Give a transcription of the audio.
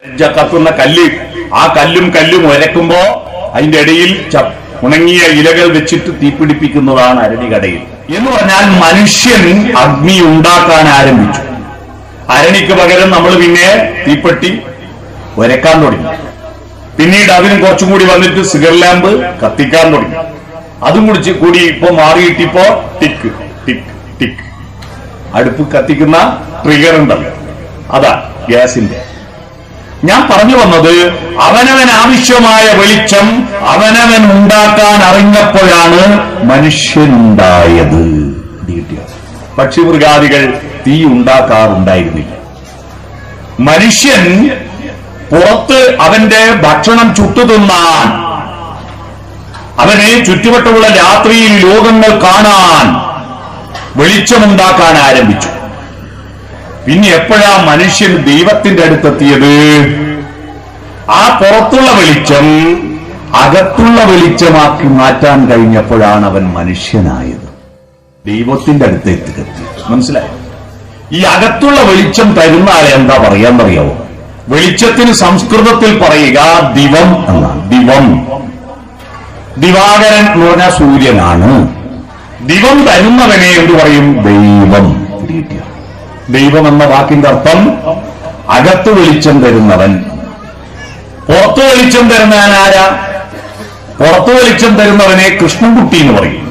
കത്തുന്ന കല്ല്, ആ കല്ലും ഉരക്കുമ്പോ അതിന്റെ ഇടയിൽ ഉണങ്ങിയ ഇലകൾ വെച്ചിട്ട് തീപിടിപ്പിക്കുന്നതാണ് അരണികടയിൽ എന്ന് പറഞ്ഞാൽ മനുഷ്യൻ അഗ്നി ഉണ്ടാക്കാൻ ആരംഭിച്ചു. അരണിക്ക് പകരം നമ്മൾ പിന്നെ തീപ്പെട്ടി ഉരക്കാൻ തുടങ്ങി. പിന്നീട് അതിനും കുറച്ചും കൂടി വന്നിട്ട് സിഗർ ലാമ്പ് കത്തിക്കാൻ തുടങ്ങി. അതും കൂടി ഇപ്പൊ മാറിയിട്ടിപ്പോ ടിക്ക് ടിക്ക് ടിക്ക് അടുപ്പ് കത്തിക്കുന്ന ട്രിഗർ ഉണ്ടല്ലോ, അതാ ഗ്യാസിന്റെ. ഞാൻ പറഞ്ഞു വന്നത്, അവനവൻ ആവശ്യമായ വെളിച്ചം അവനവൻ ഉണ്ടാക്കാൻ അറിഞ്ഞപ്പോഴാണ് മനുഷ്യനുണ്ടായത്. പക്ഷിമൃഗാദികൾ തീ ഉണ്ടാക്കാറുണ്ടായിരുന്നില്ല. മനുഷ്യൻ പുറത്ത് അവന്റെ ഭക്ഷണം ചുട്ടുതിന്നാൻ, അവനെ ചുറ്റുവട്ടമുള്ള രാത്രിയിൽ ലോകങ്ങൾ കാണാൻ വെളിച്ചമുണ്ടാക്കാൻ ആരംഭിച്ചു. പിന്നെ എപ്പോഴാ മനുഷ്യൻ ദൈവത്തിന്റെ അടുത്തെത്തിയത്? ആ പുറത്തുള്ള വെളിച്ചം അകത്തുള്ള വെളിച്ചമാക്കി മാറ്റാൻ കഴിഞ്ഞപ്പോഴാണ് അവൻ മനുഷ്യനായത്. ദൈവത്തിന്റെ അടുത്തേക്ക് എത്തി. മനസ്സിലായി? ഈ അകത്തുള്ള വെളിച്ചം തരുന്ന ആളെ എന്താ പറയാന്നറിയാവോ? വെളിച്ചത്തിന് സംസ്കൃതത്തിൽ പറയുക ദിവം എന്നാണ്. ദിവം, ദിവാകരൻ എന്ന് പറഞ്ഞാൽ സൂര്യനാണ്. ദിവം തരുന്നവനെ എന്ത് പറയും? ദൈവം. ദൈവം എന്ന വാക്കിന്റെ അർത്ഥം അകത്ത് വെളിച്ചം തരുന്നവൻ. പുറത്തു വെളിച്ചം തരുന്നവൻ ആരാ? പുറത്തു വെളിച്ചം തരുന്നവനെ കൃഷ്ണൻകുട്ടി എന്ന് പറയും.